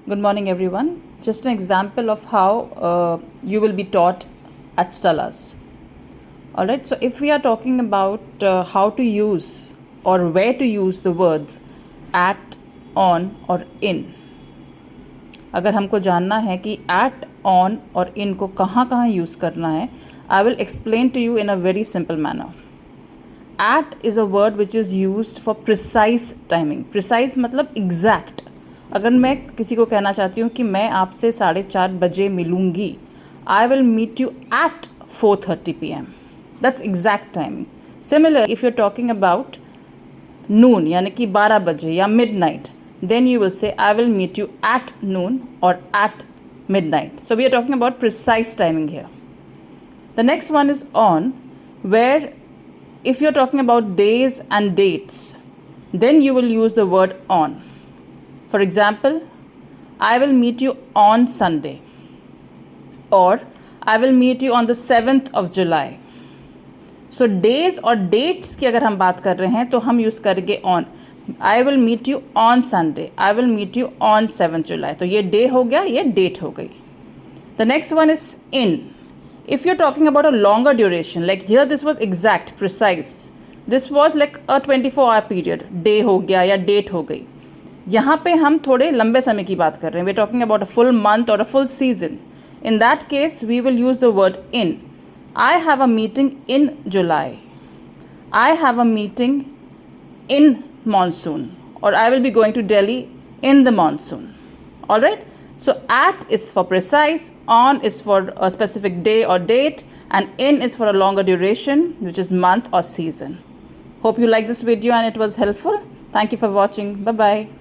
Good morning, everyone. Just an example of how you will be taught at Stella's. Alright, so if we are talking about how to use or where to use the words at, on और in, अगर हमको जानना है कि at, on और in को कहाँ कहाँ यूज़ करना है, I will explain to you in a very simple manner. At is a word which is used for precise timing. Precise मतलब exact. अगर मैं किसी को कहना चाहती हूँ कि मैं आपसे 4:30 बजे मिलूँगी, I will meet you at 4:30 p.m. That's exact timing. Similar, if you're talking about noon यानी कि 12 बजे या midnight, then you will say I will meet you at noon or at midnight. So we are talking about precise timing here. The next one is on, where if you're talking about days and dates, then you will use the word on. For example, I will meet you on Sunday, or I will meet you on the 7th of July. So days और dates की अगर हम बात कर रहे हैं तो हम यूज़ करेंगे on. I will meet you on Sunday. I will meet you on 7th July. तो ये day हो गया, ये date हो गई. The next one is in. If you're talking about a longer duration, like here this was exact, precise. This was like a 24-hour period. Day हो गया या date हो गई. यहाँ पे हम थोड़े लंबे समय की बात कर रहे हैं. We're talking about a full month or a full season. In that case, we will use the word in. I have a meeting in July. I have a meeting in monsoon. Or I will be going to Delhi in the monsoon. Alright? So at is for precise, on is for a specific day or date, and in is for a longer duration, which is month or season. Hope you like this video and it was helpful. Thank you for watching. Bye-bye.